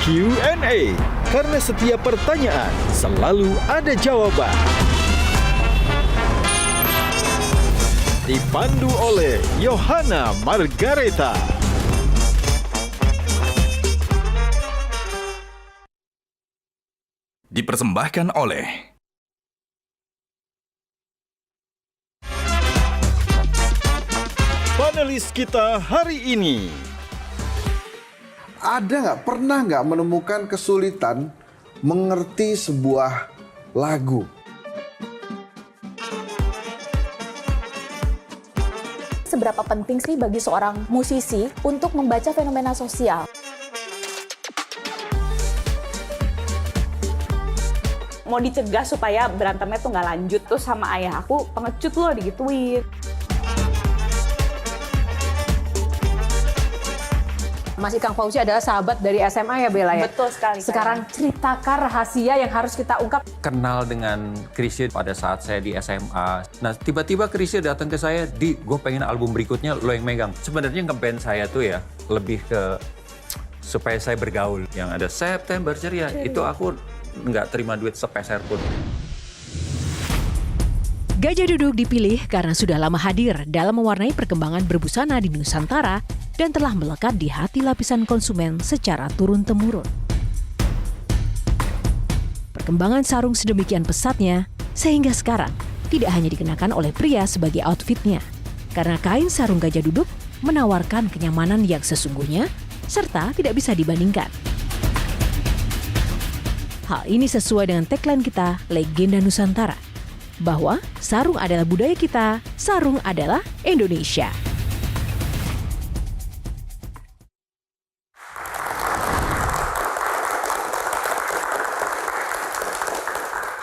Q&A, karena setiap pertanyaan selalu ada jawaban. Dipandu oleh Yohana Margareta. Dipersembahkan oleh Panelis kita hari ini. Pernah nggak menemukan kesulitan mengerti sebuah lagu? Seberapa penting sih bagi seorang musisi untuk membaca fenomena sosial? Mau dicegah supaya berantemnya tuh nggak lanjut, tuh sama ayah aku pengecut loh digituin. Mas Ikang Fauzi adalah sahabat dari SMA ya Bella ya? Betul sekali. Sekarang ceritakan rahasia yang harus kita ungkap. Kenal dengan Chrisye pada saat saya di SMA. Nah tiba-tiba Chrisye datang ke saya, gue pengen album berikutnya lo yang megang. Sebenarnya ngeband saya tuh ya lebih ke supaya saya bergaul. Yang ada September Ceria, itu aku nggak terima duit sepeser pun. Gajah Duduk dipilih karena sudah lama hadir dalam mewarnai perkembangan berbusana di Nusantara dan telah melekat di hati lapisan konsumen secara turun-temurun. Perkembangan sarung sedemikian pesatnya sehingga sekarang tidak hanya dikenakan oleh pria sebagai outfitnya, karena kain sarung Gajah Duduk menawarkan kenyamanan yang sesungguhnya serta tidak bisa dibandingkan. Hal ini sesuai dengan tagline kita, Legenda Nusantara, bahwa sarung adalah budaya kita, sarung adalah Indonesia.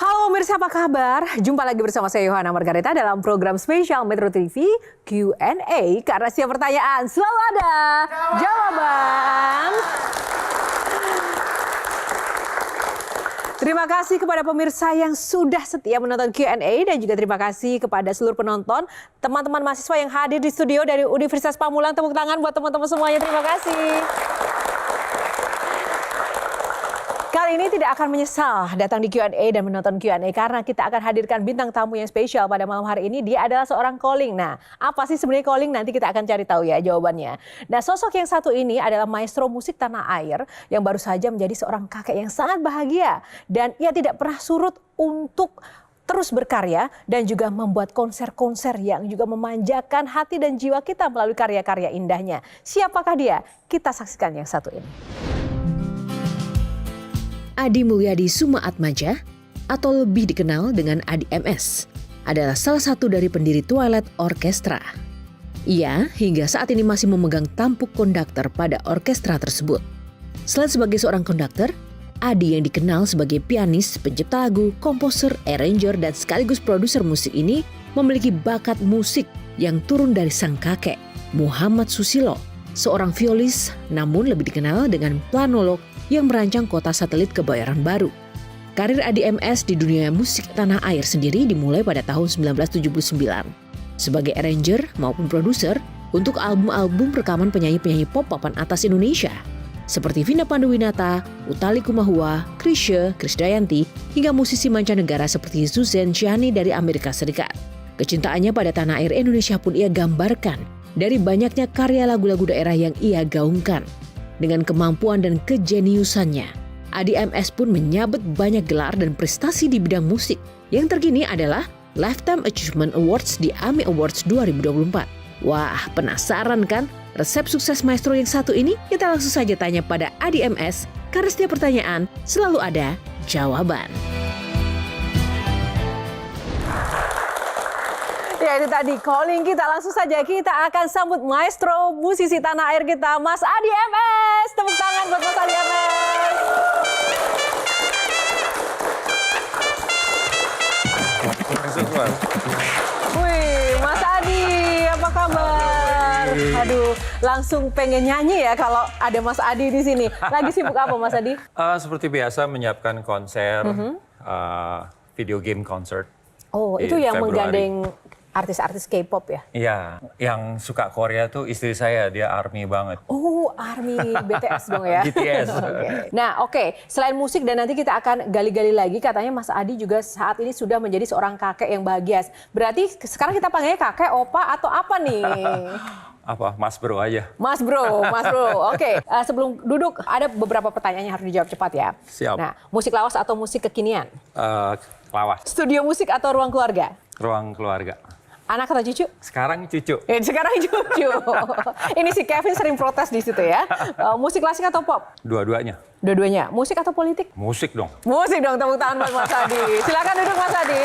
Halo pemirsa, apa kabar? Jumpa lagi bersama saya Yohana Margareta dalam program spesial Metro TV Q&A, karena setiap pertanyaan selalu ada jawaban. Terima kasih kepada pemirsa yang sudah setia menonton Q&A dan juga terima kasih kepada seluruh penonton, teman-teman mahasiswa yang hadir di studio dari Universitas Pamulang. Tepuk tangan buat teman-teman semuanya, terima kasih. Kali ini tidak akan menyesal datang di Q&A dan menonton Q&A karena kita akan hadirkan bintang tamu yang spesial pada malam hari ini. Dia adalah seorang calling. Nah, apa sih sebenarnya calling? Nanti kita akan cari tahu ya jawabannya. Nah, sosok yang satu ini adalah maestro musik tanah air yang baru saja menjadi seorang kakek yang sangat bahagia. Dan ia tidak pernah surut untuk terus berkarya dan juga membuat konser-konser yang juga memanjakan hati dan jiwa kita melalui karya-karya indahnya. Siapakah dia? Kita saksikan yang satu ini. Adi Mulyadi Sumaatmaja, atau lebih dikenal dengan Adi MS, adalah salah satu dari pendiri Twilight Orchestra. Ia hingga saat ini masih memegang tampuk konduktor pada orkestra tersebut. Selain sebagai seorang konduktor, Adi yang dikenal sebagai pianis, pencipta lagu, komposer, arranger, dan sekaligus produser musik ini memiliki bakat musik yang turun dari sang kakek, Muhammad Susilo, seorang violis namun lebih dikenal dengan planolog yang merancang kota satelit Kebayoran Baru. Karir Adi MS di dunia musik tanah air sendiri dimulai pada tahun 1979 sebagai arranger maupun produser untuk album-album rekaman penyanyi-penyanyi pop papan atas Indonesia seperti Vina Panduwinata, Utha Likumahua, Chrisye, Krisdayanti, hingga musisi mancanegara seperti Suzanne Ciani dari Amerika Serikat. Kecintaannya pada tanah air Indonesia pun ia gambarkan dari banyaknya karya lagu-lagu daerah yang ia gaungkan. Dengan kemampuan dan kejeniusannya, Adi MS pun menyabet banyak gelar dan prestasi di bidang musik. Yang terkini adalah Lifetime Achievement Awards di AMI Awards 2024. Wah, penasaran kan resep sukses maestro yang satu ini? Kita langsung saja tanya pada Adi MS, karena setiap pertanyaan selalu ada jawaban. Ya, itu tadi calling kita. Langsung saja kita akan sambut maestro musisi tanah air kita, Mas Adi MS. Tepuk tangan buat Mas Adi MS. Wih, Mas Adi, apa kabar? Aduh, langsung pengen nyanyi ya kalau ada Mas Adi di sini. Lagi sibuk apa, Mas Adi? Seperti biasa menyiapkan konser, video game concert. Oh, itu yang Februari. menggandeng artis-artis K-pop ya? Iya, yang suka Korea tuh istri saya, dia ARMY banget. Oh, ARMY BTS dong ya? BTS. Oke. Nah, oke. Selain musik dan nanti kita akan gali-gali lagi, katanya Mas Adi juga saat ini sudah menjadi seorang kakek yang bahagia. Berarti sekarang kita panggilnya kakek, opa, atau apa nih? Apa, Mas Bro aja. Mas Bro. Oke, sebelum duduk, ada beberapa pertanyaan yang harus dijawab cepat ya. Siap. Nah, musik lawas atau musik kekinian? Lawas, Studio musik atau ruang keluarga? ruang keluarga. Anak atau cucu? Sekarang cucu. Sekarang cucu. Ini si Kevin sering protes di situ ya. Musik klasik atau pop? Dua-duanya. Dua-duanya. Musik atau politik? Musik dong. Musik dong, tepuk tangan buat Mas Adi. Silakan duduk Mas Adi.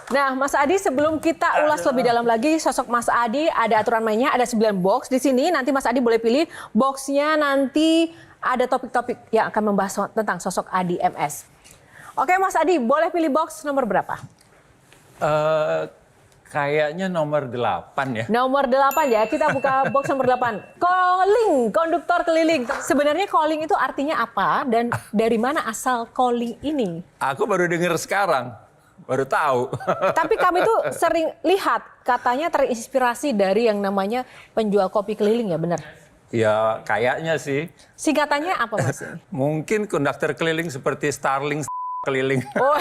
Nah, Mas Adi, sebelum kita ulas lebih dalam lagi sosok Mas Adi, ada aturan mainnya, ada 9 box di sini. Nanti Mas Adi boleh pilih boxnya, nanti ada topik-topik yang akan membahas tentang sosok Adi MS. Oke, Mas Adi, boleh pilih box nomor berapa? Kayaknya nomor 8 ya. Nomor 8 ya, kita buka box nomor 8. Calling, konduktor keliling. Sebenarnya calling itu artinya apa dan dari mana asal calling ini? Aku baru dengar sekarang, baru tahu. Tapi kami tuh sering lihat katanya terinspirasi dari yang namanya penjual kopi keliling ya, benar? Ya kayaknya sih. Singkatannya apa Mas? Mungkin konduktor keliling seperti Starling keliling. Oh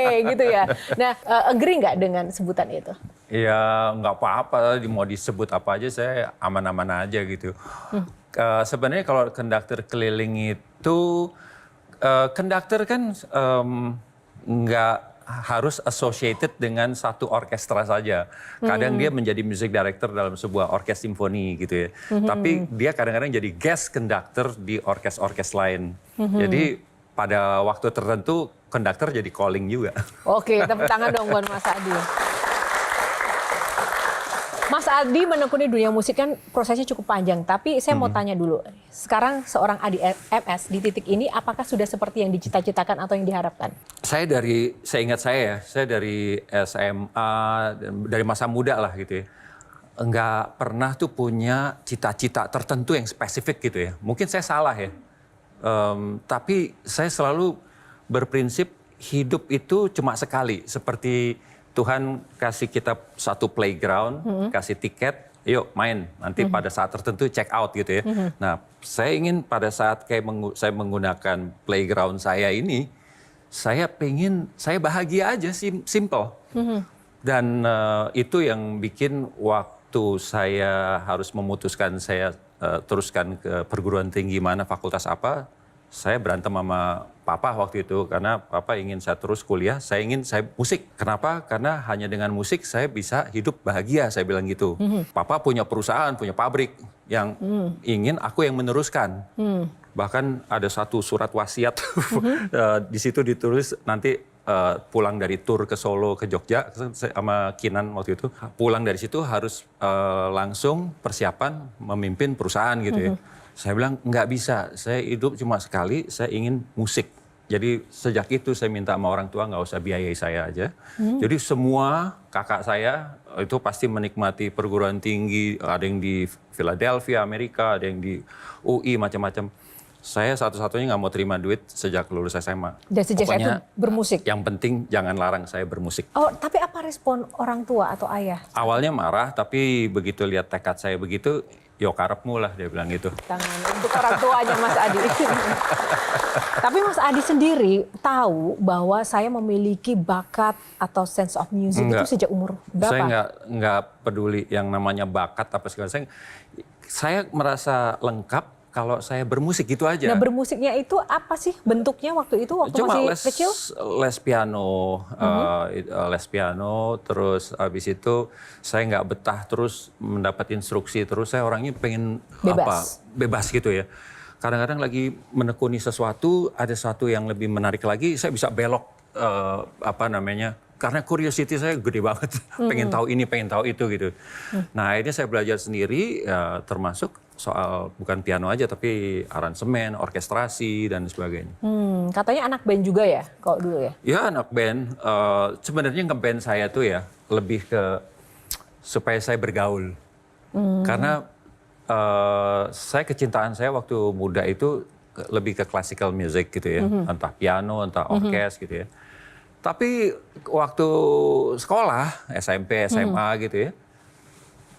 gitu ya. Nah, agree nggak dengan sebutan itu? Ya nggak apa-apa, mau disebut apa aja saya aman-aman aja gitu. Sebenarnya kalau konduktor keliling itu, konduktor kan nggak harus associated dengan satu orkestra saja. Kadang dia menjadi music director dalam sebuah orkes simfoni gitu ya. Tapi dia kadang-kadang jadi guest conductor di orkes-orkes lain. Jadi pada waktu tertentu konduktor jadi calling juga. Oke, tepuk tangan dong buat Mas Adi. Mas Adi menekuni dunia musik kan prosesnya cukup panjang, tapi saya mau tanya dulu. Sekarang seorang Adi MS di titik ini apakah sudah seperti yang dicita-citakan atau yang diharapkan? Saya ingat saya dari SMA, dari masa muda lah gitu ya. Enggak pernah tuh punya cita-cita tertentu yang spesifik gitu ya. Mungkin saya salah ya. Tapi saya selalu berprinsip hidup itu cuma sekali. Seperti Tuhan kasih kita satu playground, kasih tiket, yuk main. Nanti pada saat tertentu check out gitu ya. Nah, saya ingin pada saat saya menggunakan playground saya ini, saya bahagia aja, simple. Dan itu yang bikin waktu saya harus memutuskan saya teruskan ke perguruan tinggi mana, fakultas apa, saya berantem sama papa waktu itu karena papa ingin saya terus kuliah, saya musik. Kenapa? Karena hanya dengan musik saya bisa hidup bahagia, saya bilang gitu. Papa punya perusahaan, punya pabrik yang ingin aku yang meneruskan. Bahkan ada satu surat wasiat di situ ditulis nanti pulang dari tur ke Solo, ke Jogja sama Kinan waktu itu. Pulang dari situ harus langsung persiapan memimpin perusahaan gitu ya. Saya bilang nggak bisa, saya hidup cuma sekali, saya ingin musik. Jadi sejak itu saya minta sama orang tua nggak usah biayai saya aja. Jadi semua kakak saya itu pasti menikmati perguruan tinggi, ada yang di Philadelphia, Amerika, ada yang di UI, macam-macam. Saya satu-satunya nggak mau terima duit sejak lulus SMA. Dan sejak itu bermusik? Yang penting jangan larang saya bermusik. Oh, tapi apa respon orang tua atau ayah? Awalnya marah, tapi begitu lihat tekad saya begitu, yo karepmu lah, dia bilang gitu. Tangan untuk orang tuanya Mas Adi. Tapi Mas Adi sendiri tahu bahwa saya memiliki bakat atau sense of music itu sejak umur berapa? Saya nggak peduli yang namanya bakat apa segala. Saya merasa lengkap kalau saya bermusik gitu aja. Nah, bermusiknya itu apa sih bentuknya waktu itu waktu Cuma masih kecil? Les piano, terus habis itu saya nggak betah terus mendapat instruksi terus. Saya orangnya pengen bebas gitu ya. Kadang-kadang lagi menekuni sesuatu, ada sesuatu yang lebih menarik lagi, saya bisa belok karena curiosity saya gede banget, pengen tahu ini, pengen tahu itu gitu. Nah akhirnya saya belajar sendiri, termasuk soal bukan piano aja, tapi aransemen, orkestrasi dan sebagainya. Katanya anak band juga ya, kalau dulu ya? Ya anak band, sebenarnya nge-band saya tuh ya lebih ke supaya saya bergaul. Karena kecintaan saya waktu muda itu lebih ke classical music gitu ya, entah piano, entah orkes gitu ya. Tapi waktu sekolah, SMP, SMA gitu ya,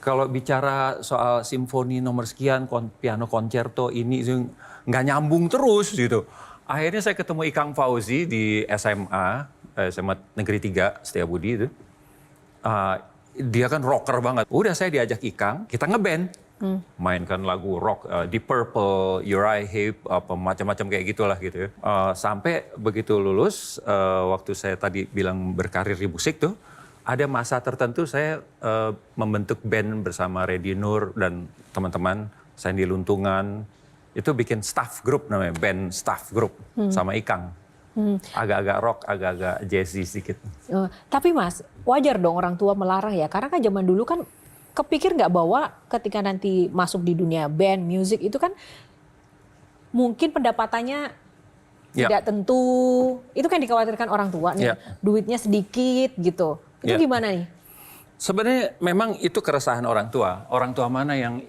kalau bicara soal simfoni nomor sekian, piano koncerto ini nggak nyambung terus gitu. Akhirnya saya ketemu Ikang Fauzi di SMA Negeri 3 Setiabudi itu. Dia kan rocker banget. Udah saya diajak Ikang, kita ngeband. Mainkan lagu rock, Deep Purple, Uriah Heep, apa macam-macam kayak gitulah gitu ya. Sampai begitu lulus, waktu saya tadi bilang berkarir di musik tuh, ada masa tertentu saya membentuk band bersama Reddy Nur dan teman-teman, Sandy Luntungan. Itu bikin staff group namanya, band staff group sama Ikang. Agak-agak rock, agak-agak jazzy sedikit. Tapi Mas, wajar dong orang tua melarang ya, karena kan zaman dulu kan kepikir nggak bahwa ketika nanti masuk di dunia band, music itu kan mungkin pendapatannya tidak tentu. Itu kan dikhawatirkan orang tua nih, duitnya sedikit gitu. Itu gimana nih? Sebenarnya memang itu keresahan orang tua. Orang tua mana yang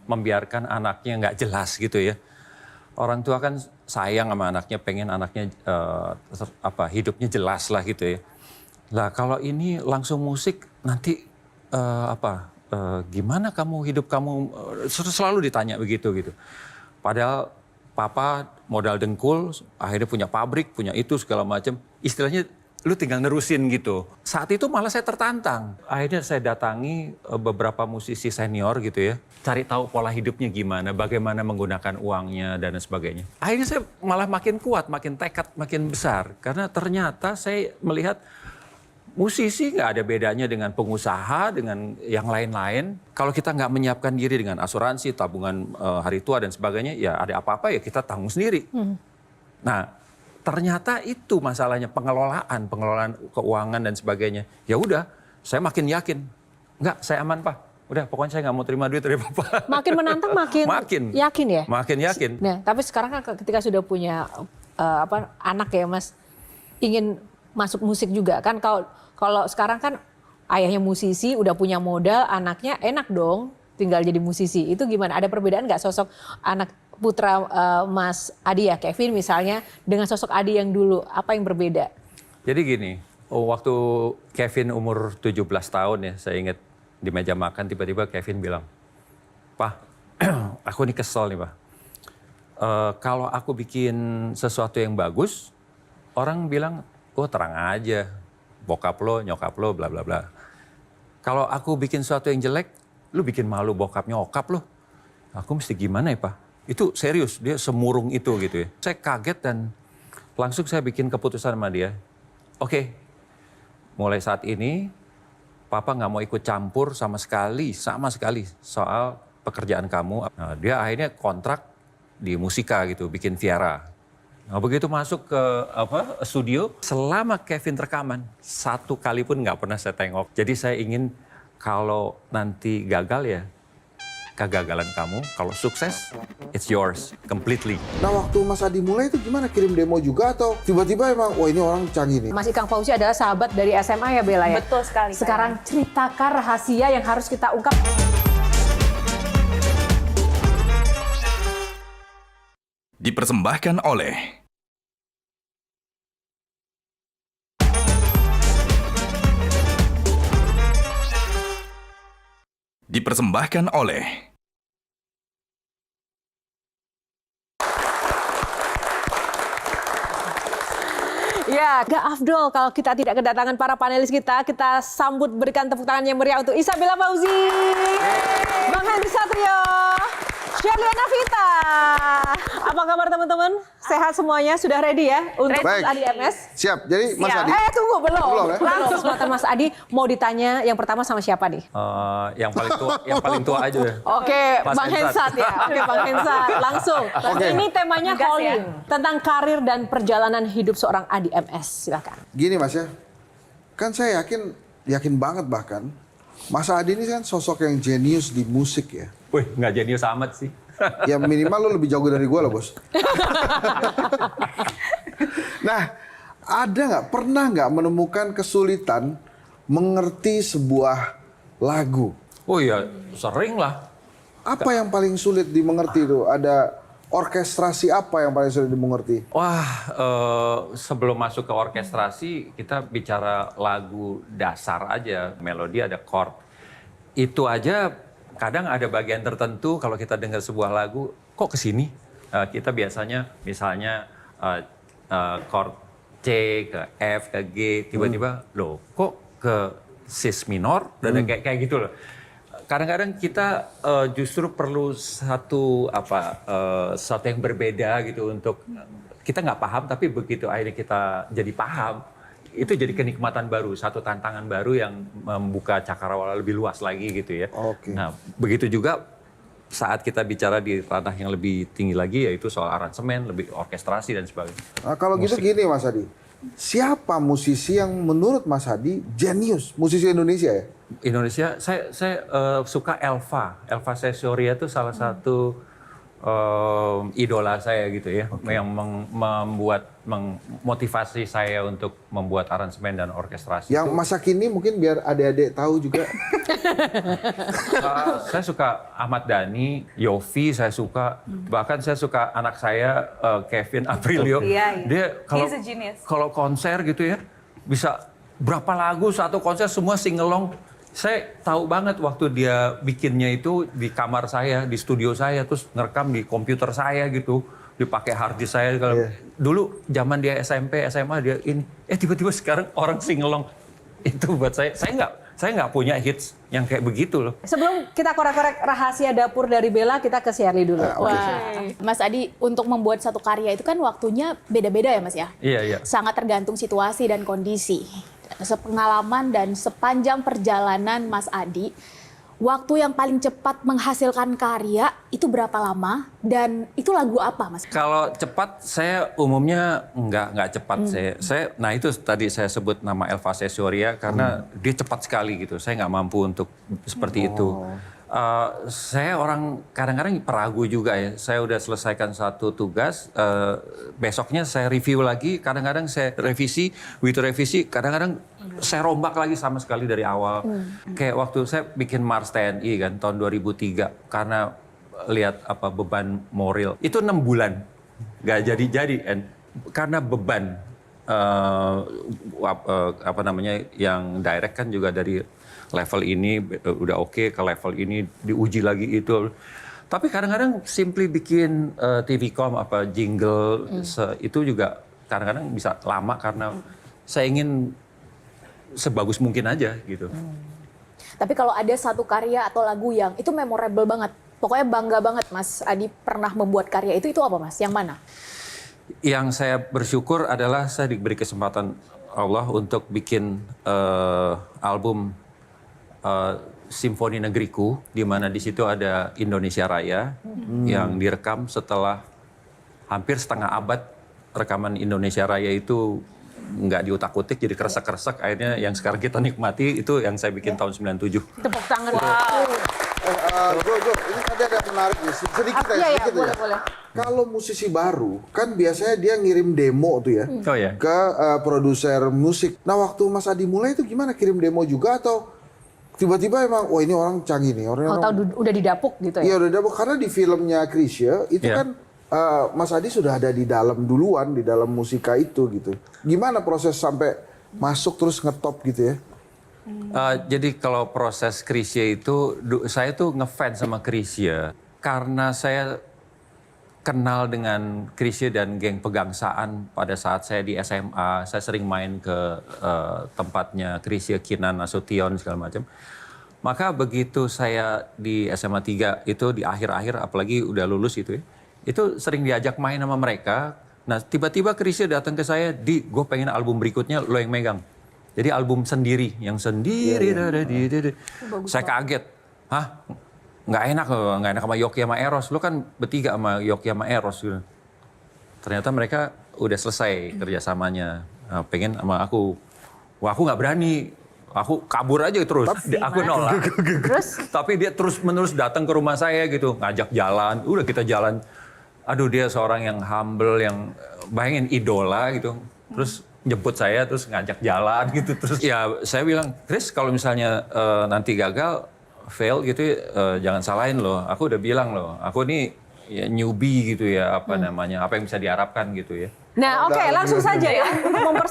membiarkan anaknya nggak jelas gitu ya. Orang tua kan sayang sama anaknya, pengen anaknya hidupnya jelas lah gitu ya. Lah kalau ini langsung musik nanti gimana kamu hidup kamu selalu ditanya begitu gitu. Padahal papa modal dengkul, akhirnya punya pabrik, punya itu segala macam. Istilahnya lu tinggal nerusin gitu. Saat itu malah saya tertantang. Akhirnya saya datangi beberapa musisi senior gitu ya. Cari tahu pola hidupnya gimana, bagaimana menggunakan uangnya dan sebagainya. Akhirnya saya malah makin kuat, makin tekad, makin besar. Karena ternyata saya melihat musisi nggak ada bedanya dengan pengusaha, dengan yang lain-lain. Kalau kita nggak menyiapkan diri dengan asuransi, tabungan hari tua dan sebagainya, ya ada apa-apa ya kita tanggung sendiri. Nah, ternyata itu masalahnya pengelolaan keuangan dan sebagainya. Ya udah, saya makin yakin. Nggak, saya aman Pak. Udah, pokoknya saya nggak mau terima duit dari Bapak. Makin menantang makin yakin ya? Makin yakin. Nah, tapi sekarang kan ketika sudah punya anak ya Mas, ingin masuk musik juga kan. Kalau sekarang kan ayahnya musisi, udah punya modal, anaknya enak dong tinggal jadi musisi. Itu gimana? Ada perbedaan nggak sosok anak putra Mas Adi ya, Kevin misalnya, dengan sosok Adi yang dulu? Apa yang berbeda? Jadi gini, waktu Kevin umur 17 tahun ya, saya ingat di meja makan tiba-tiba Kevin bilang, "Pak, aku ini kesel nih Pak. Kalau aku bikin sesuatu yang bagus, orang bilang, oh terang aja, bokap lo, nyokap lo, bla bla bla. Kalau aku bikin sesuatu yang jelek, lu bikin malu bokap nyokap lo. Aku mesti gimana ya Pak?" Itu serius, dia semurung itu gitu ya. Saya kaget dan langsung saya bikin keputusan sama dia. Oke, mulai saat ini Papa nggak mau ikut campur sama sekali soal pekerjaan kamu. Nah, dia akhirnya kontrak di Musika gitu, bikin Viara. Nah, begitu masuk ke studio, selama Kevin rekaman, satu kali pun nggak pernah saya tengok. Jadi saya ingin kalau nanti gagal ya, kegagalan kamu. Kalau sukses, it's yours completely. Nah waktu Mas Adi mulai itu gimana? Kirim demo juga atau tiba-tiba emang, wah ini orang canggih nih? Mas Ikang Fauzi adalah sahabat dari SMA ya Bella ya? Betul sekali. Sekarang ceritakan rahasia yang harus kita ungkap. Dipersembahkan oleh Ya, gak afdol kalau kita tidak kedatangan para panelis kita. Kita sambut, berikan tepuk tangan yang meriah untuk Isabella Fauzi, Bang Henry Satrio, Sherliana Vita. Apa kabar teman-teman? Sehat semuanya? Sudah ready ya untuk Baik. Mas Adi MS? Siap, jadi Mas Adi. Tunggu, belum. Belum ya? Belum. Kesempatan Mas Adi mau ditanya yang pertama sama siapa nih? Yang paling tua aja. Oke, Mas Bang Hensat. Hensat ya. Oke, Bang Hensat. Langsung. Oke. Ini temanya Gas ya. calling. Tentang karir dan perjalanan hidup seorang Adi MS. Silakan. Gini Mas ya, kan saya yakin banget bahkan, Mas Adi ini kan sosok yang jenius di musik ya. Wih, nggak jenius amat sih. Ya minimal lo lebih jago dari gue lah bos. Nah, pernah nggak menemukan kesulitan mengerti sebuah lagu? Oh iya, sering lah. Apa yang paling sulit dimengerti itu? Ada orkestrasi apa yang paling sudah dimengerti? Wah, sebelum masuk ke orkestrasi, kita bicara lagu dasar aja, melodi ada chord. Itu aja kadang ada bagian tertentu kalau kita dengar sebuah lagu, kok kesini? Kita biasanya misalnya chord C ke F ke G, tiba-tiba loh kok ke sis minor dan kayak gitu loh. Kadang-kadang kita justru perlu satu yang berbeda gitu untuk kita nggak paham, tapi begitu akhirnya kita jadi paham, itu jadi kenikmatan baru, satu tantangan baru yang membuka cakrawala lebih luas lagi gitu ya. Oke. Nah begitu juga saat kita bicara di ranah yang lebih tinggi lagi, yaitu soal aransemen, lebih orkestrasi dan sebagainya. Nah, kalau gitu gini Mas Hadi, siapa musisi yang menurut Mas Hadi jenius, musisi Indonesia ya? Indonesia, saya suka Elva Sesioria itu salah satu idola saya gitu ya, yang memotivasi saya untuk membuat aransemen dan orkestrasi. Yang masa kini mungkin biar adik-adik tahu juga. Saya suka Ahmad Dhani, Yofi saya suka, bahkan saya suka anak saya Kevin Aprilio. Iya. Dia He's a genius. kalau konser gitu ya bisa berapa lagu satu konser semua singelong. Saya tahu banget waktu dia bikinnya itu di kamar saya, di studio saya, terus ngerekam di komputer saya gitu, dipakai hard disk saya. Kalau dulu zaman dia SMP, SMA dia ini, tiba-tiba sekarang orang singelong. Itu buat saya nggak punya hits yang kayak begitu loh. Sebelum kita korek-korek rahasia dapur dari Bella, kita ke Shirley dulu. Wah, Mas Adi, untuk membuat satu karya itu kan waktunya beda-beda ya Mas ya? Iya. Sangat tergantung situasi dan kondisi. Sepengalaman dan sepanjang perjalanan Mas Adi, waktu yang paling cepat menghasilkan karya itu berapa lama dan itu lagu apa Mas? Kalau cepat saya umumnya nggak cepat. Saya nah itu tadi saya sebut nama Elva Sesioria karena dia cepat sekali gitu. Saya nggak mampu untuk seperti itu. Saya orang kadang-kadang peragu juga ya. Saya udah selesaikan satu tugas, besoknya saya review lagi. Kadang-kadang saya revisi, begitu revisi, kadang-kadang saya rombak lagi sama sekali dari awal. Kayak waktu saya bikin Mars TNI kan tahun 2003 karena lihat beban moral. Itu 6 bulan nggak jadi-jadi, karena beban yang direct kan juga dari level ini udah oke, ke level ini diuji lagi itu. Tapi kadang-kadang simply bikin TV-com jingle itu juga kadang-kadang bisa lama karena saya ingin sebagus mungkin aja gitu. Tapi kalau ada satu karya atau lagu yang itu memorable banget, pokoknya bangga banget Mas Adi pernah membuat karya itu apa Mas? Yang mana? Yang saya bersyukur adalah saya diberi kesempatan Allah untuk bikin album Simfoni Negeriku, di mana di situ ada Indonesia Raya yang direkam setelah hampir setengah abad. Rekaman Indonesia Raya itu nggak diutak-utik, jadi kresek-kresek. Akhirnya yang sekarang kita nikmati itu yang saya bikin tahun 97. Tepuk tangan. Jo, ini ada yang menarik nih, sedikit ya. Boleh. Kalau musisi baru, kan biasanya dia ngirim demo tuh ya, Oh ya. ke produser musik. Nah waktu Mas Adi mulai itu gimana, kirim demo juga atau tiba-tiba emang, wah ini orang canggih nih. Tahu udah didapuk gitu ya? Iya udah dapuk, karena di filmnya Chrisye itu kan Mas Adi sudah ada di dalam duluan, di dalam musika itu gitu. Gimana proses sampai masuk terus ngetop gitu ya? Jadi kalau proses Chrisye itu, saya tuh ngefans sama Chrisye karena saya kenal dengan Chrisye dan geng Pegangsaan pada saat saya di SMA. Saya sering main ke tempatnya Chrisye, Kinan, Nasution segala macam. Maka begitu saya di SMA 3 itu di akhir-akhir, apalagi udah lulus itu ya, itu sering diajak main sama mereka. Nah tiba-tiba Chrisye datang ke saya, gue pengen album berikutnya lo yang megang. Jadi album sendiri, yang sendiri. Saya kaget, hah? Nggak enak sama Yoki sama Eros. Lo kan bertiga sama Yoki sama Eros. Gitu. Ternyata mereka udah selesai kerjasamanya. Nah, pengen sama aku. Wah aku nggak berani. Aku kabur aja terus. Aku nolak. Tapi dia terus-menerus datang ke rumah saya gitu. Ngajak jalan. Udah kita jalan. Aduh dia seorang yang humble, yang bayangin idola gitu. Terus jemput saya, terus ngajak jalan gitu. Terus ya saya bilang, Chris kalau misalnya nanti gagal, fail gitu, jangan salahin loh. Aku udah bilang loh, aku nih ya newbie gitu ya, apa namanya, apa yang bisa diharapkan gitu ya. Nah, oke, langsung saja ya.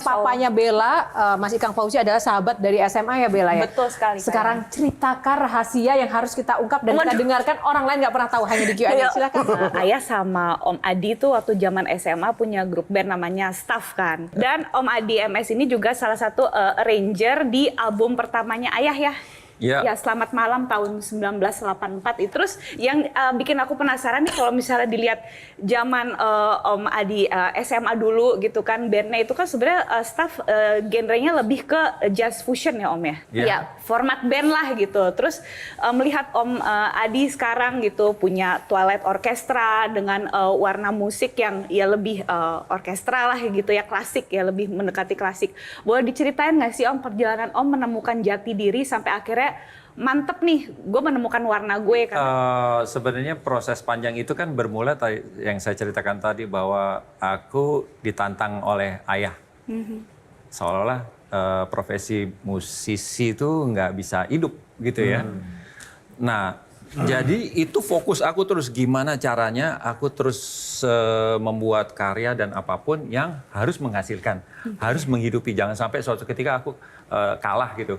Papanya Bella, Mas Ikang Fauzi adalah sahabat dari SMA ya, Bella ya? Betul sekali. Sekarang ceritakan rahasia yang harus kita ungkap dan kita dengarkan, orang lain nggak pernah tahu, hanya di Q&A. Silakan. Ayah sama Om Adi tuh waktu zaman SMA punya grup band namanya Staff kan. Dan Om Adi MS ini juga salah satu arranger di album pertamanya Ayah ya. Ya. Ya, Selamat Malam tahun 1984 itu. Terus yang bikin aku penasaran nih, kalau misalnya dilihat zaman Om Adi SMA dulu gitu kan, bandnya itu kan sebenarnya Staff genrenya lebih ke jazz fusion ya Om ya. Yeah. Ya, format band lah gitu. Terus melihat Om Adi sekarang gitu punya Twilight Orchestra dengan warna musik yang ya lebih orkestra lah gitu ya, klasik ya, lebih mendekati klasik. Boleh diceritain nggak sih Om perjalanan Om menemukan jati diri sampai akhirnya mantep nih, gue menemukan warna gue kan? Sebenarnya proses panjang itu kan bermula yang saya ceritakan tadi, bahwa aku ditantang oleh ayah. Seolah-olah profesi musisi itu nggak bisa hidup gitu ya. Nah, jadi itu fokus aku terus, gimana caranya aku terus membuat karya dan apapun yang harus menghasilkan, harus menghidupi. Jangan sampai suatu ketika aku kalah gitu,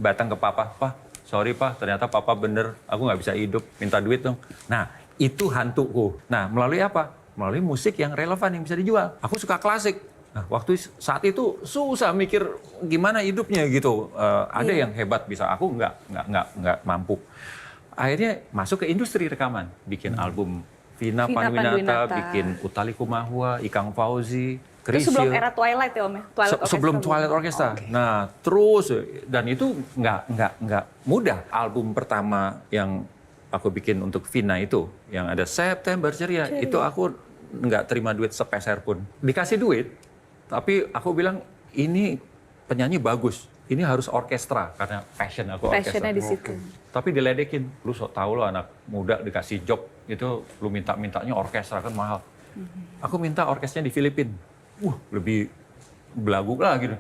datang ke papa, "Pak, sorry Pak, ternyata Papa bener, aku nggak bisa hidup, minta duit dong." Nah, itu hantuku. Nah, melalui apa? Melalui musik yang relevan, yang bisa dijual. Aku suka klasik. Nah, waktu saat itu susah mikir gimana hidupnya gitu. Ada yang hebat bisa, aku nggak mampu. Akhirnya masuk ke industri rekaman, bikin album Vina Panduwinata, bikin Utha Likumahua, Ikang Fauzi, Itu sebelum era Twilight ya Om ya? Sebelum Twilight Orchestra. Nah, terus, dan itu nggak mudah. Album pertama yang aku bikin untuk Vina itu, yang ada September Ceria, itu aku nggak terima duit sepeser pun. Dikasih duit, tapi aku bilang, ini penyanyi bagus, ini harus orkestra, karena passion aku orkestra. Passionnya di situ. Tapi diledekin, lu sok tau lo anak muda dikasih job, itu lu mintanya orkestra kan mahal. Aku minta orkestranya di Filipina. Lebih belagu lah gitu.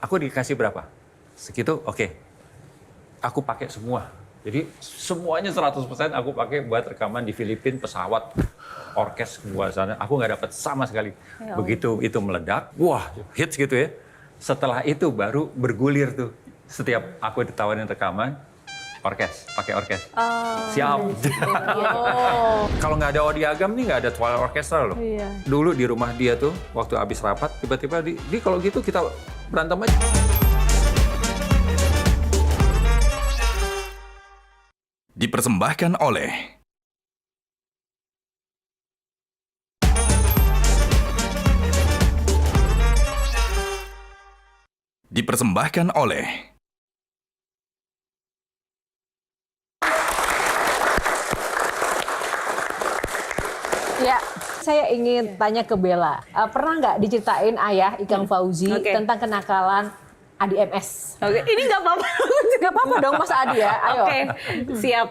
Aku dikasih berapa? Segitu, oke. Aku pakai semua. Jadi semuanya 100% aku pakai buat rekaman di Filipina, pesawat, orkes buat sana. Aku nggak dapat sama sekali. Begitu itu meledak, wah hits gitu ya. Setelah itu baru bergulir tuh. Setiap aku ditawarin rekaman, pakai orkes. Siap. Kalau nggak ada Odi Agam nih, nggak ada Twilight Orchestra loh. Iya. Dulu di rumah dia tuh, waktu habis rapat, tiba-tiba di kalau gitu kita berantem aja. Dipersembahkan oleh Ya, saya ingin tanya ke Bella. Pernah nggak diceritain ayah Ikang Fauzi tentang kenakalan Adi MS? Oke, ini nggak apa-apa. Nggak apa-apa dong Mas Adi ya, ayo. Oke, siap.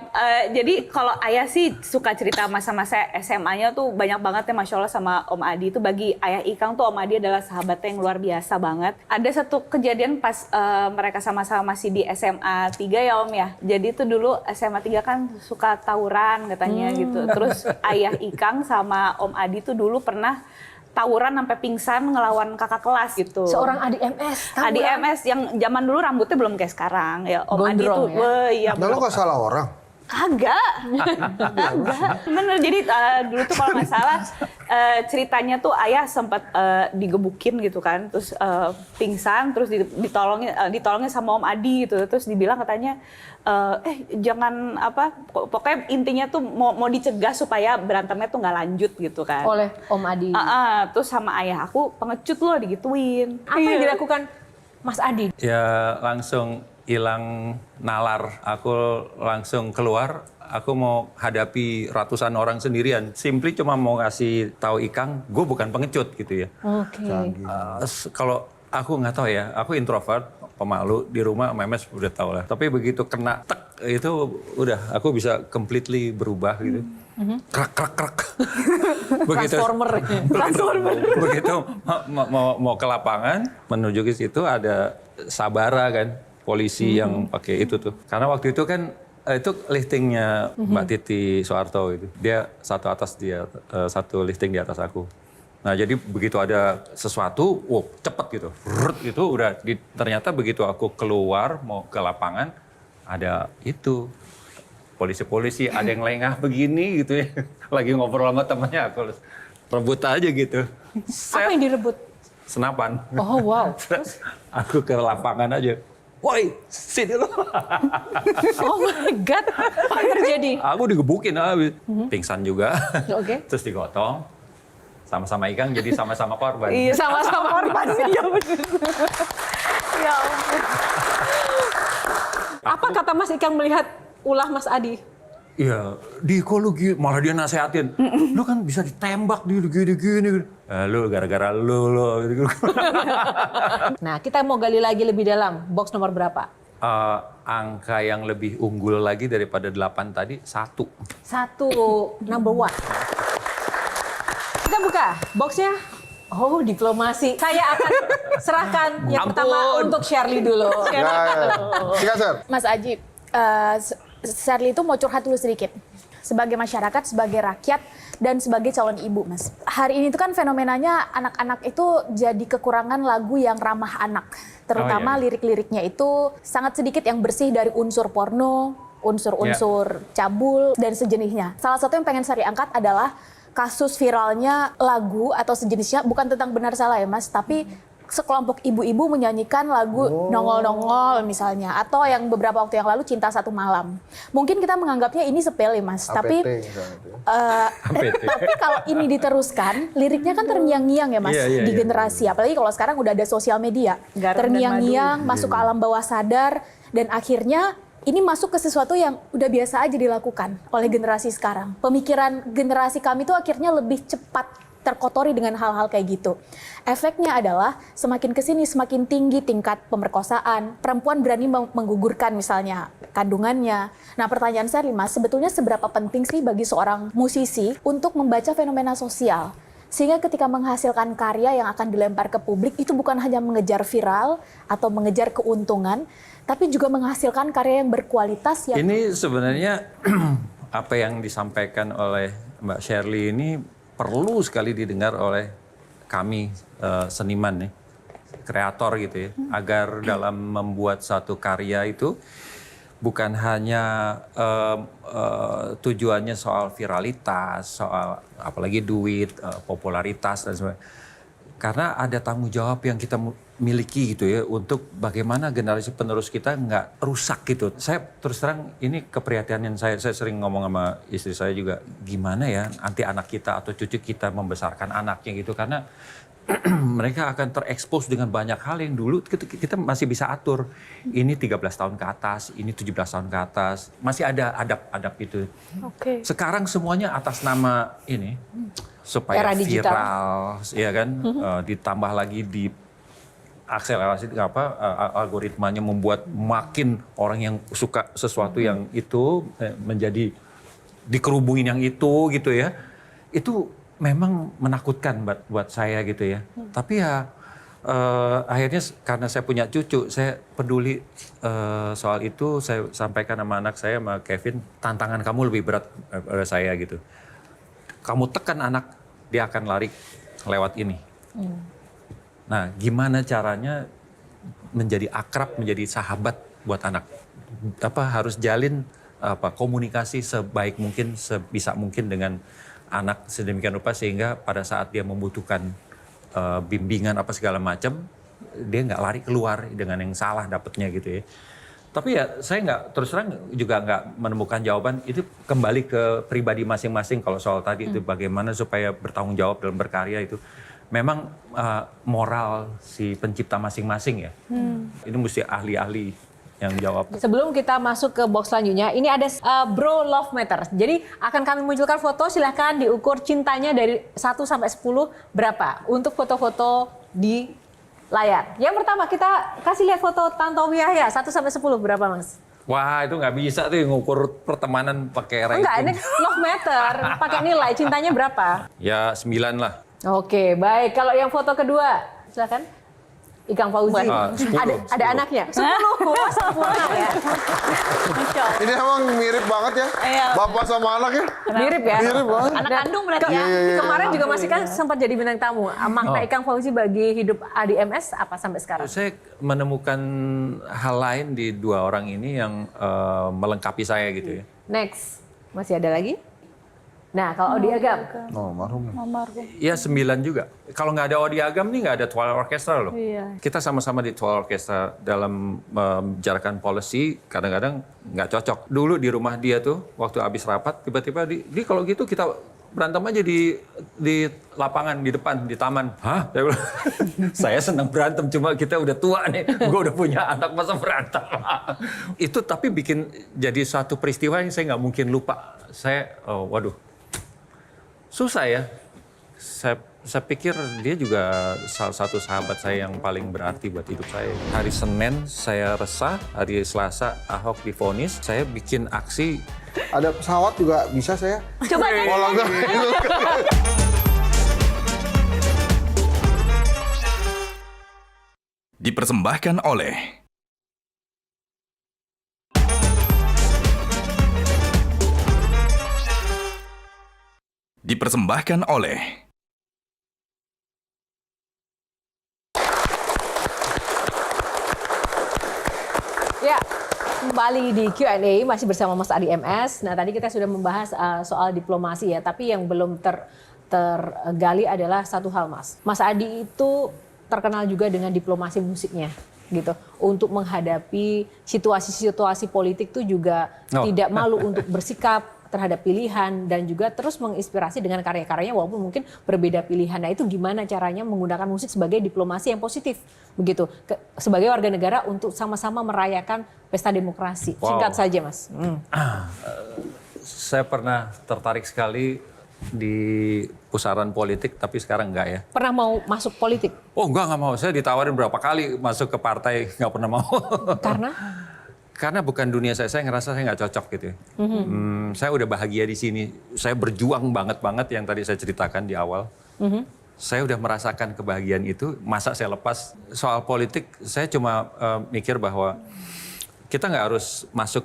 Jadi kalau ayah sih suka cerita masa-masa SMA-nya tuh banyak banget ya, Masya Allah, sama Om Adi. Itu bagi ayah Ikang tuh Om Adi adalah sahabatnya yang luar biasa banget. Ada satu kejadian pas mereka sama-sama masih di SMA 3 ya Om ya. Jadi tuh dulu SMA 3 kan suka tawuran katanya gitu. Terus ayah Ikang sama Om Adi tuh dulu pernah tawuran sampai pingsan ngelawan kakak kelas gitu. Seorang Adi MS. Adi MS yang zaman dulu rambutnya belum kayak sekarang ya. Om Adi tuh, ya? Nah, lo nggak salah orang. Kagak. Bener, jadi dulu tuh kalau nggak salah ceritanya tuh ayah sempat digebukin gitu kan, terus pingsan, terus ditolongnya sama Om Adi gitu, terus dibilang katanya jangan apa, pokoknya intinya tuh mau dicegah supaya berantemnya tuh nggak lanjut gitu kan. Oleh Om Adi. Terus sama ayah aku, pengecut lo digituin. Apa yang dilakukan Mas Adi? Ya langsung hilang nalar, aku langsung keluar, aku mau hadapi ratusan orang sendirian. Simply cuma mau ngasih tahu Ikang, gue bukan pengecut gitu ya. Oke. Kalau aku nggak tahu ya, aku introvert, pemalu, di rumah memes udah tahu lah. Tapi begitu kena tek itu udah, aku bisa completely berubah gitu. Krak. Begitu, begitu mau ke lapangan, menuju ke situ ada sabara kan, polisi yang pakai itu tuh. Karena waktu itu kan Itu liftingnya Mbak Titi Soeharto itu. Dia satu lifting di atas aku. Nah jadi begitu ada sesuatu, cepet gitu. Itu udah, ternyata begitu aku keluar mau ke lapangan, ada itu. Polisi-polisi, ada yang lengah begini gitu ya. Lagi ngobrol sama temannya, aku rebut aja gitu. Apa yang direbut? Senapan. Oh wow. Terus aku ke lapangan aja. Woi, sini lo. Oh my God, apa yang terjadi? Aku digebukin habis. Pingsan juga. Oke. Terus digotong. Sama-sama Ikang, jadi sama-sama korban. Iya, sama-sama korban sih. Ya benar. Ya ampun. Apa kata Mas Ikang melihat ulah Mas Adi? Iya, Diko lu malah dia nasehatin. Lu kan bisa ditembak di gini. Lu gara-gara lu. Nah, kita mau gali lagi lebih dalam. Box nomor berapa? Angka yang lebih unggul lagi daripada 8 tadi, 1. 1, number 1. Kita buka boxnya. Oh, diplomasi. Saya akan serahkan yang pertama untuk Shirley dulu. Sikat, Sir. Mas Aji, Shirley itu mau curhat dulu sedikit. Sebagai masyarakat, sebagai rakyat, dan sebagai calon ibu, Mas. Hari ini tuh kan fenomenanya anak-anak itu jadi kekurangan lagu yang ramah anak. Terutama lirik-liriknya itu sangat sedikit yang bersih dari unsur porno, unsur-unsur cabul, dan sejenisnya. Salah satu yang pengen Shirley angkat adalah kasus viralnya lagu atau sejenisnya, bukan tentang benar salah ya Mas, tapi sekelompok ibu-ibu menyanyikan lagu Nongol-Nongol misalnya, atau yang beberapa waktu yang lalu Cinta Satu Malam. Mungkin kita menganggapnya ini sepele Mas, tapi kalau ini diteruskan, liriknya kan terngiang-ngiang ya Mas di generasi, apalagi kalau sekarang udah ada sosial media, terngiang-ngiang masuk ke alam bawah sadar, dan akhirnya ini masuk ke sesuatu yang udah biasa aja dilakukan oleh generasi sekarang. Pemikiran generasi kami tuh akhirnya lebih cepat terkotori dengan hal-hal kayak gitu. Efeknya adalah semakin kesini semakin tinggi tingkat pemerkosaan. Perempuan berani menggugurkan misalnya kandungannya. Nah pertanyaan saya Mas, sebetulnya seberapa penting sih bagi seorang musisi untuk membaca fenomena sosial? Sehingga ketika menghasilkan karya yang akan dilempar ke publik, itu bukan hanya mengejar viral atau mengejar keuntungan, tapi juga menghasilkan karya yang berkualitas. Ini sebenarnya apa yang disampaikan oleh Mbak Shirley ini perlu sekali didengar oleh kami seniman nih, kreator gitu ya, agar dalam membuat satu karya itu bukan hanya tujuannya soal viralitas, soal apalagi duit, popularitas dan sebagainya. Karena ada tanggung jawab yang kita miliki gitu ya untuk bagaimana generasi penerus kita nggak rusak gitu. Saya terus terang ini keprihatinan saya sering ngomong sama istri saya juga, gimana ya nanti anak kita atau cucu kita membesarkan anaknya gitu, karena mereka akan terekspos dengan banyak hal yang dulu kita masih bisa atur. Ini 13 tahun ke atas, ini 17 tahun ke atas, masih ada adab itu. Sekarang semuanya atas nama ini supaya viral, ya kan? Ditambah lagi di akselerasi algoritmanya membuat makin orang yang suka sesuatu yang itu menjadi dikerubungin yang itu gitu ya. Itu memang menakutkan buat saya gitu ya. Tapi ya akhirnya karena saya punya cucu, saya peduli soal itu. Saya sampaikan sama anak saya, sama Kevin, tantangan kamu lebih berat daripada saya gitu. Kamu tekan anak, dia akan lari lewat ini. Nah, gimana caranya menjadi akrab, menjadi sahabat buat anak? Harus jalin komunikasi sebaik mungkin, sebisa mungkin dengan anak sedemikian rupa sehingga pada saat dia membutuhkan bimbingan apa segala macam, dia nggak lari keluar dengan yang salah dapetnya gitu ya. Tapi ya saya nggak, terus terang juga nggak menemukan jawaban. Itu kembali ke pribadi masing-masing. Kalau soal tadi itu bagaimana supaya bertanggung jawab dalam berkarya itu. Memang moral si pencipta masing-masing ya. Ini mesti ahli-ahli yang jawab. Sebelum kita masuk ke box selanjutnya, ini ada Bro Love Matters. Jadi akan kami munculkan foto, silahkan diukur cintanya dari 1 sampai 10 berapa untuk foto-foto di layar. Yang pertama kita kasih lihat foto Tantowi Yahya 1 sampai 10 berapa Mas? Wah itu nggak bisa tuh ngukur pertemanan pakai ranking. Enggak, ini love meter, pakai nilai cintanya berapa? Ya 9 lah. Oke, baik. Kalau yang foto kedua, silakan. Ikang Fauzi. 10. Ada anaknya? 10. Wah, sempurna ya. Ini emang mirip banget ya, Iya. bapak sama anak ya. Mirip ya? Mirip banget. Anak kandung berarti ya. Kemarin juga masih kan sempat jadi bintang tamu. Makna Ikang Fauzi bagi hidup Adi MS apa sampai sekarang? Saya menemukan hal lain di dua orang ini yang melengkapi saya gitu ya. Next. Masih ada lagi? Nah, kalau Odi Agam. Oh, marhum. Iya 9 juga. Kalau nggak ada Odi Agam nih nggak ada Twilight Orchestra loh. Iya. Kita sama-sama di Twilight Orchestra dalam membicarakan policy kadang-kadang nggak cocok. Dulu di rumah dia tuh waktu habis rapat tiba-tiba di kalau gitu kita berantem aja di lapangan di depan di taman. Hah? Saya bilang, saya senang berantem cuma kita udah tua nih. Gue udah punya anak masa berantem. Itu tapi bikin jadi suatu peristiwa yang saya nggak mungkin lupa. Saya waduh. Susah ya. Saya pikir dia juga salah satu sahabat saya yang paling berarti buat hidup saya. Hari Senin saya resah, hari Selasa Ahok divonis, saya bikin aksi. Ada pesawat juga bisa saya. Coba deh. Kalau enggak, Dipersembahkan oleh Ya, kembali di Q&A masih bersama Mas Adi MS. Nah, tadi kita sudah membahas soal diplomasi ya, tapi yang belum tergali adalah satu hal, Mas. Mas Adi itu terkenal juga dengan diplomasi musiknya gitu. Untuk menghadapi situasi-situasi politik itu juga tidak malu untuk bersikap terhadap pilihan dan juga terus menginspirasi dengan karya-karyanya walaupun mungkin berbeda pilihan. Nah, itu gimana caranya menggunakan musik sebagai diplomasi yang positif begitu sebagai warga negara untuk sama-sama merayakan pesta demokrasi. Wow. Singkat saja, Mas. Saya pernah tertarik sekali di pusaran politik tapi sekarang enggak ya. Pernah mau masuk politik? Oh enggak mau. Saya ditawarin berapa kali masuk ke partai nggak pernah mau. Karena bukan dunia saya ngerasa saya nggak cocok gitu. Saya udah bahagia di sini. Saya berjuang banget yang tadi saya ceritakan di awal. Saya udah merasakan kebahagiaan itu. Masa saya lepas soal politik? Saya cuma mikir bahwa kita nggak harus masuk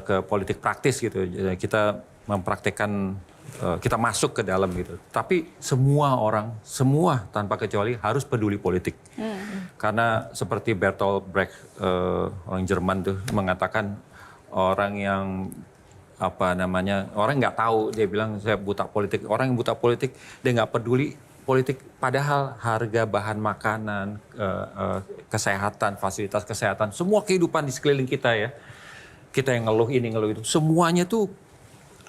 ke politik praktis gitu. Kita mempraktekkan, kita masuk ke dalam gitu. Tapi semua orang, semua tanpa kecuali harus peduli politik. Karena seperti Bertolt Brecht, orang Jerman tuh mengatakan orang yang orang nggak tahu, dia bilang saya buta politik. Orang yang buta politik dia nggak peduli politik. Padahal harga bahan makanan, kesehatan, fasilitas kesehatan, semua kehidupan di sekeliling kita ya. Kita yang ngeluh ini ngeluh itu, semuanya tuh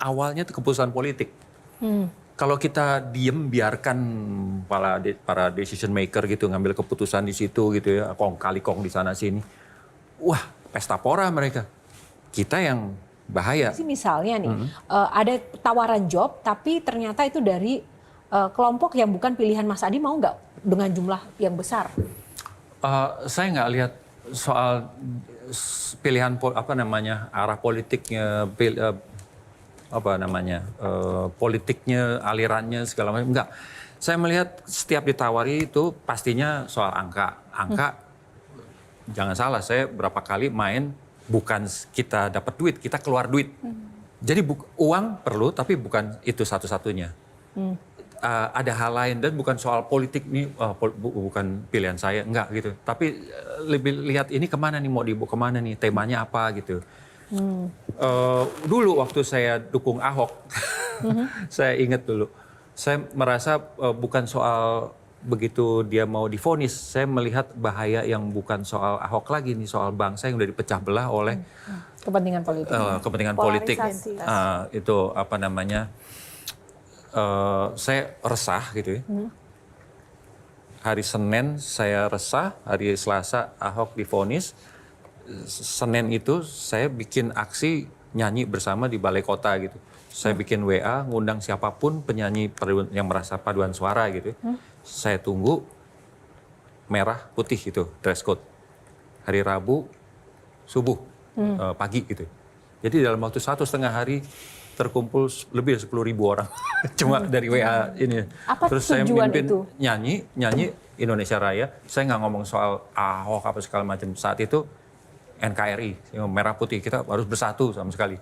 awalnya tuh keputusan politik. Kalau kita diem biarkan para decision maker gitu ngambil keputusan di situ gitu ya, kong kali kong di sana sini, wah pesta pora mereka. Kita yang bahaya. Misalnya nih ada tawaran job tapi ternyata itu dari kelompok yang bukan pilihan Mas Adi, mau nggak dengan jumlah yang besar? Saya nggak lihat soal pilihan arah politiknya. Politiknya, alirannya segala macam, enggak. Saya melihat setiap ditawari itu pastinya soal angka. Jangan salah, saya berapa kali main bukan kita dapat duit, kita keluar duit. Jadi uang perlu tapi bukan itu satu-satunya. Ada hal lain dan bukan soal politik nih, bukan pilihan saya, enggak gitu. Tapi lebih lihat ini kemana nih, mau dibawa kemana nih, temanya apa gitu. Dulu waktu saya dukung Ahok, saya ingat dulu, saya merasa bukan soal begitu dia mau divonis, saya melihat bahaya yang bukan soal Ahok lagi nih, soal bangsa yang udah dipecah belah oleh kepentingan politik. Kepentingan politik. Itu saya resah gitu ya. Hari Senin saya resah, hari Selasa Ahok divonis. Senin itu saya bikin aksi nyanyi bersama di Balai Kota gitu. Saya bikin WA, ngundang siapapun penyanyi yang merasa paduan suara gitu. Saya tunggu merah putih itu dress code. Hari Rabu subuh pagi gitu. Jadi dalam waktu 1,5 hari terkumpul lebih dari 10.000 orang. Cuma dari WA ini. Apa Terus saya tujuan mimpin itu? nyanyi Indonesia Raya. Saya nggak ngomong soal Ahok apa segala macam. Saat itu NKRI, yang merah putih, kita harus bersatu sama sekali.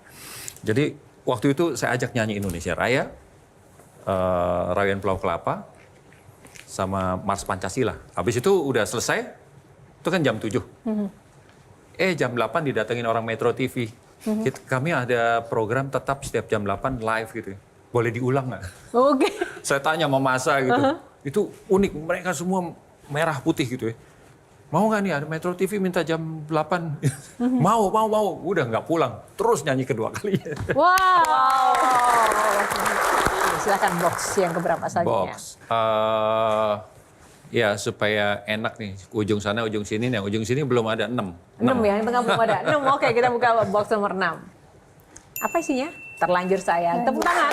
Jadi waktu itu saya ajak nyanyi Indonesia Raya, Rayuan Pulau Kelapa, sama Mars Pancasila. Habis itu udah selesai, itu kan jam 7. Jam 8 didatengin orang Metro TV. Kami ada program tetap setiap jam 8 live gitu. Boleh diulang nggak? Oke. Saya tanya sama masa gitu. Itu unik, mereka semua merah putih gitu ya. Mau nggak nih ada Metro TV minta jam 8? Mau. Udah nggak pulang. Terus nyanyi kedua kali. Wow. Silakan box yang keberapa selanjutnya. Box. Ya supaya enak nih. Ujung sana, ujung sini. Yang ujung sini belum ada 6. 6 ya, yang tengah belum ada. 6, oke, kita buka box nomor 6. Apa isinya? Terlanjur sayang. Tepuk tangan.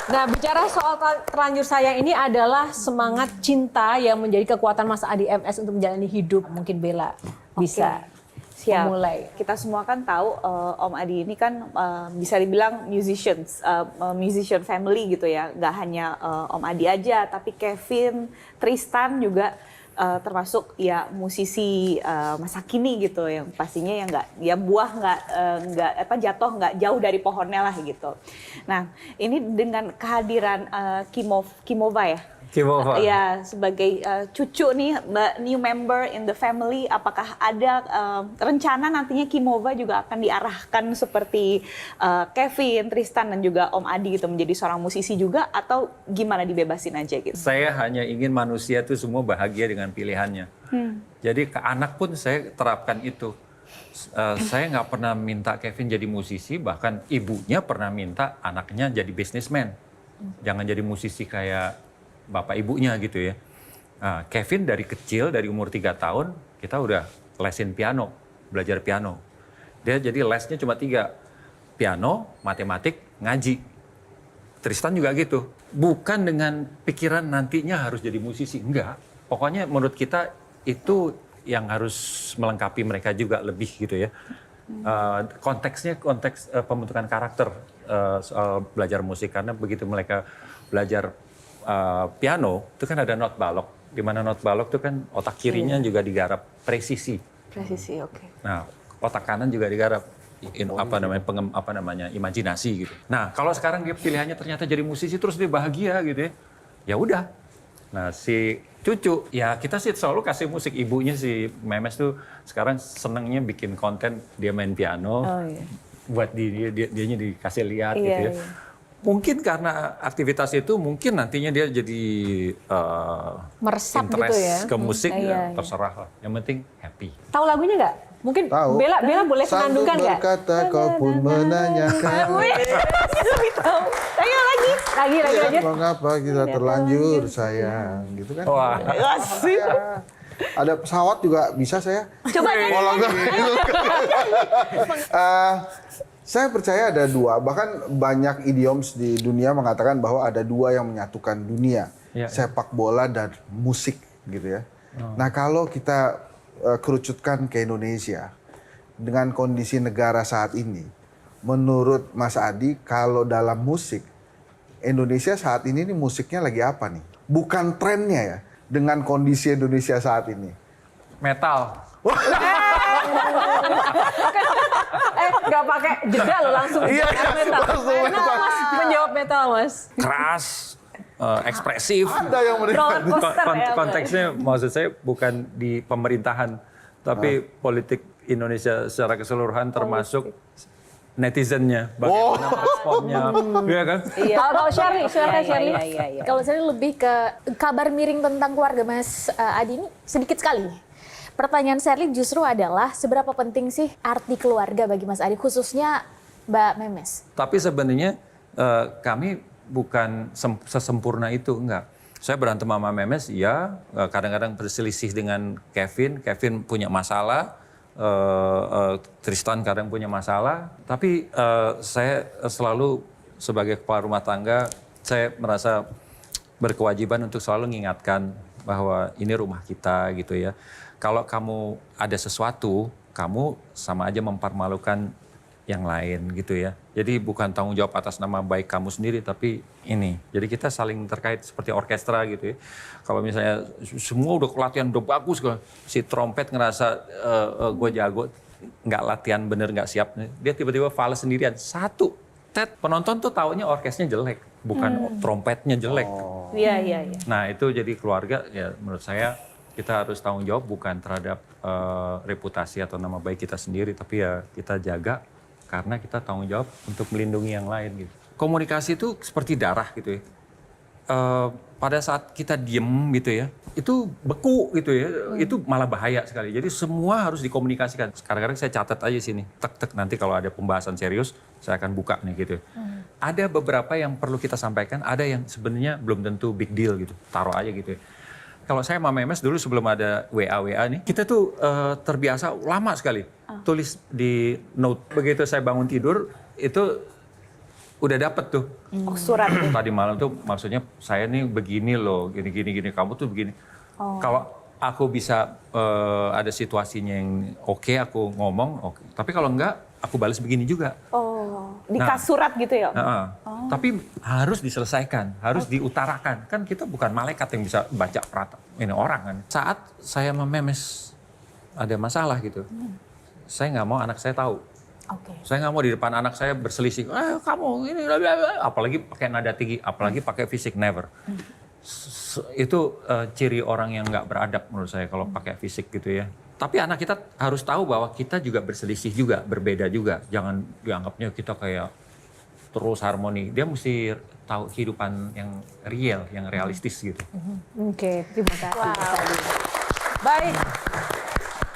Nah, bicara soal terlanjur sayang ini adalah semangat cinta yang menjadi kekuatan Mas Adi MS untuk menjalani hidup. Mungkin Bella bisa memulai. Kita semua kan tahu Om Adi ini kan bisa dibilang musician family gitu ya. Gak hanya Om Adi aja, tapi Kevin, Tristan juga termasuk ya musisi masa kini gitu, yang pastinya yang nggak jatuh nggak jauh dari pohonnya lah gitu. Nah ini dengan kehadiran Kimova ya. Kimova. Ya, sebagai cucu nih, new member in the family, apakah ada rencana nantinya Kimova juga akan diarahkan seperti Kevin, Tristan, dan juga Om Adi gitu, menjadi seorang musisi juga, atau gimana, dibebasin aja gitu? Saya hanya ingin manusia itu semua bahagia dengan pilihannya. Jadi ke anak pun saya terapkan itu. Saya nggak pernah minta Kevin jadi musisi, bahkan ibunya pernah minta anaknya jadi businessman. Jangan jadi musisi kayak bapak ibunya gitu ya. Nah, Kevin dari kecil, dari umur 3 tahun, kita udah lesin piano, belajar piano. Dia jadi lesnya cuma 3, piano, matematik, ngaji. Tristan juga gitu. Bukan dengan pikiran nantinya harus jadi musisi, enggak. Pokoknya menurut kita itu yang harus melengkapi mereka juga lebih gitu ya. Konteksnya konteks pembentukan karakter soal belajar musik, karena begitu mereka belajar piano itu kan ada not balok, di mana not balok itu kan otak kirinya juga digarap presisi. Presisi, oke. Nah, otak kanan juga digarap imajinasi gitu. Nah, kalau sekarang dia pilihannya ternyata jadi musisi terus dia bahagia gitu ya. Ya udah. Nah, si cucu ya kita sih selalu kasih musik. Ibunya si Memes tuh sekarang senengnya bikin konten, dia main piano. Buat dianya dikasih lihat gitu ya. Mungkin karena aktivitas itu mungkin nantinya dia jadi meresap interest gitu ya ke musik, ya, terserah lah. Yang penting happy. Tahu lagunya nggak? Mungkin Tahu. Bella boleh menandungkan nggak? Berkata kau pun menanyakan. Ayo lagi. Mengapa kita terlanjur sayang, gitu kan? Wah. Ya. Ada pesawat juga bisa saya. Coba Saya percaya ada 2, bahkan banyak idioms di dunia mengatakan bahwa ada 2 yang menyatukan dunia, sepak bola dan musik gitu ya. Nah kalau kita kerucutkan ke Indonesia dengan kondisi negara saat ini, menurut Mas Adi kalau dalam musik, Indonesia saat ini nih musiknya lagi apa nih? Bukan trennya ya, dengan kondisi Indonesia saat ini. Metal. Nggak pakai jeda lo langsung metal. Mas menjawab metal, Mas. Keras, ekspresif. Ada yang Konteksnya maksud saya bukan di pemerintahan, tapi politik Indonesia secara keseluruhan, termasuk netizennya, bagaimana responnya, ya kan? Kalau Shirley, silakan Shirley. Kalau saya lebih ke kabar miring tentang keluarga Mas Adi ini sedikit sekali. Pertanyaan Shirley justru adalah seberapa penting sih arti keluarga bagi Mas Adi, khususnya Mbak Memes? Tapi sebenarnya kami bukan sesempurna itu, enggak. Saya berantem sama Memes, ya, kadang-kadang berselisih dengan Kevin punya masalah, Tristan kadang punya masalah. Tapi saya selalu sebagai kepala rumah tangga, saya merasa berkewajiban untuk selalu mengingatkan bahwa ini rumah kita gitu ya. Kalau kamu ada sesuatu, kamu sama aja mempermalukan yang lain gitu ya. Jadi bukan tanggung jawab atas nama baik kamu sendiri, tapi ini. Jadi kita saling terkait seperti orkestra gitu ya. Kalau misalnya semua udah latihan udah bagus, si trompet ngerasa gue jago, nggak latihan bener, nggak siap, dia tiba-tiba fals sendirian. Satu, penonton tuh taunya orkesnya jelek, bukan trompetnya jelek. Iya. Nah itu jadi keluarga ya menurut saya kita harus tanggung jawab bukan terhadap reputasi atau nama baik kita sendiri, tapi ya kita jaga karena kita tanggung jawab untuk melindungi yang lain gitu. Komunikasi itu seperti darah gitu ya. Pada saat kita diem gitu ya, itu beku gitu ya, itu malah bahaya sekali. Jadi semua harus dikomunikasikan. Kadang-kadang saya catat aja sini, tek nanti kalau ada pembahasan serius saya akan buka nih gitu. Ada beberapa yang perlu kita sampaikan, ada yang sebenarnya belum tentu big deal gitu, taruh aja gitu ya. Kalau saya sama Memes dulu sebelum ada WA nih, kita tuh terbiasa lama sekali tulis di note. Begitu saya bangun tidur, itu udah dapet tuh. Surat. Tadi malam tuh maksudnya saya nih begini loh, gini, kamu tuh begini. Kalau aku bisa ada situasinya yang oke, aku ngomong, oke. Tapi kalau enggak, aku balas begini juga. Dikasih surat gitu ya? Tapi harus diselesaikan, harus diutarakan. Kan kita bukan malaikat yang bisa baca perata. Ini orang kan. Saat saya sama Memes ada masalah gitu, saya nggak mau anak saya tahu. Saya nggak mau di depan anak saya berselisih. Kamu ini, apalagi pakai nada tinggi, apalagi pakai fisik, never. Itu ciri orang yang nggak beradab menurut saya kalau pakai fisik gitu ya. Tapi anak kita harus tahu bahwa kita juga berselisih juga, berbeda juga. Jangan dianggapnya kita kayak terus harmoni. Dia mesti tahu kehidupan yang real, yang realistis gitu. Oke, terima kasih. Baik.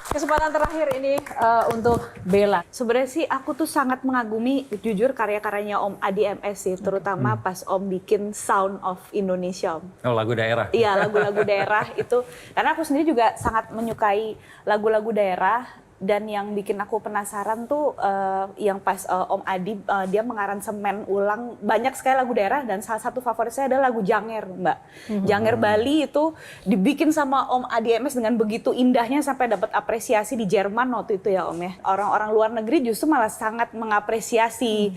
Kesempatan terakhir ini untuk Bella. Sebenarnya sih aku tuh sangat mengagumi jujur karya-karyanya Om Adi MS sih, terutama pas Om bikin Sound of Indonesia. Oh, lagu daerah. Iya, lagu-lagu daerah itu. Karena aku sendiri juga sangat menyukai lagu-lagu daerah. Dan yang bikin aku penasaran tuh yang pas Om Adi dia mengaransemen ulang banyak sekali lagu daerah, dan salah satu favorit saya adalah lagu Janger, Mbak. Janger Bali itu dibikin sama Om Adi MS dengan begitu indahnya sampai dapat apresiasi di Jerman waktu itu ya Om ya. Orang-orang luar negeri justru malah sangat mengapresiasi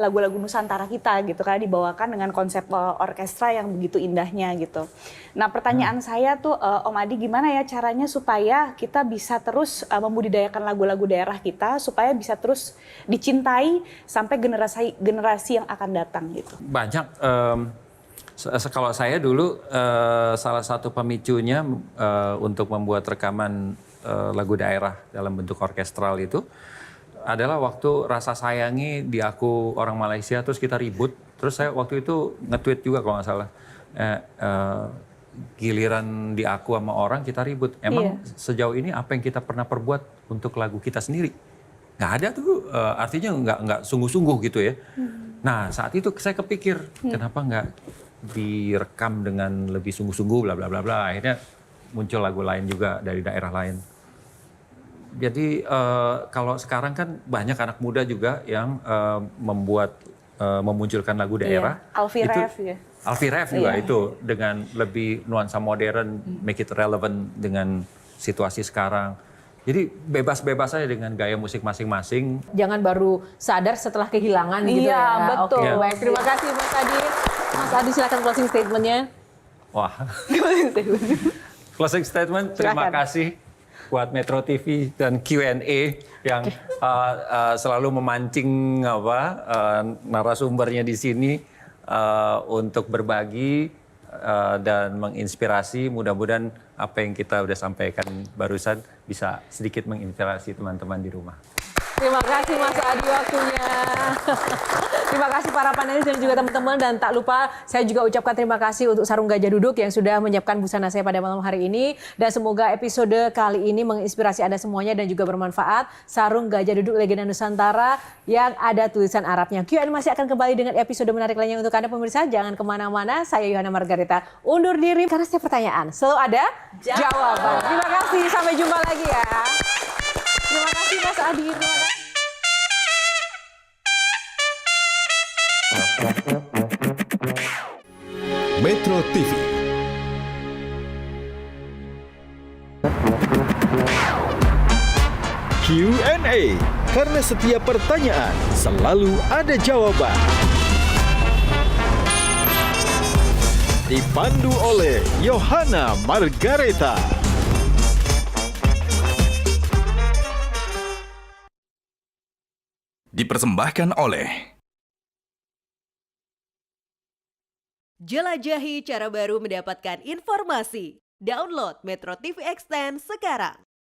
lagu-lagu Nusantara kita gitu kan, dibawakan dengan konsep orkestra yang begitu indahnya gitu. Nah pertanyaan saya tuh Om Adi, gimana ya caranya supaya kita bisa terus membudidayakan lagu-lagu daerah kita supaya bisa terus dicintai sampai generasi yang akan datang gitu. Banyak. Kalau saya dulu salah satu pemicunya untuk membuat rekaman lagu daerah dalam bentuk orkestral itu adalah waktu Rasa Sayangi di Aku Orang Malaysia, terus kita ribut. Terus saya waktu itu nge-tweet juga kalau nggak salah. Giliran di Aku sama orang kita ribut. Emang sejauh ini apa yang kita pernah perbuat untuk lagu kita sendiri? Nggak ada tuh, artinya nggak sungguh-sungguh gitu ya. Nah saat itu saya kepikir, kenapa nggak direkam dengan lebih sungguh-sungguh bla bla bla bla. Akhirnya muncul lagu lain juga dari daerah lain. Jadi kalau sekarang kan banyak anak muda juga yang memunculkan lagu daerah. Alfie Rev ya. Alfie Rev juga itu dengan lebih nuansa modern, make it relevant dengan situasi sekarang. Jadi bebas-bebas aja dengan gaya musik masing-masing. Jangan baru sadar setelah kehilangan gitu ya. Iya, betul. Oke, baik. Terima kasih Mas Adi. Mas Adi silakan closing statement-nya. Wah. Closing statement, terima kasih buat Metro TV dan Q&A yang selalu memancing narasumbernya di sini untuk berbagi dan menginspirasi. Mudah-mudahan apa yang kita udah sampaikan barusan bisa sedikit menginspirasi teman-teman di rumah. Terima kasih Mas Adi waktunya. Terima kasih para panelis dan juga teman-teman. Dan tak lupa saya juga ucapkan terima kasih untuk Sarung Gajah Duduk yang sudah menyiapkan busana saya pada malam hari ini. Dan semoga episode kali ini menginspirasi Anda semuanya dan juga bermanfaat. Sarung Gajah Duduk Legenda Nusantara yang ada tulisan Arabnya. Q&A masih akan kembali dengan episode menarik lainnya untuk Anda pemirsa. Jangan kemana-mana. Saya Yohana Margareta undur diri karena setiap pertanyaan selalu ada jawaban. Terima kasih. Sampai jumpa lagi ya. Terima kasih Mas Adi. Terima kasih. Metro TV. Q&A, karena setiap pertanyaan selalu ada jawaban. Dipandu oleh Yohana Margareta. Dipersembahkan oleh Jelajahi cara baru mendapatkan informasi. Download Metro TV Extend sekarang.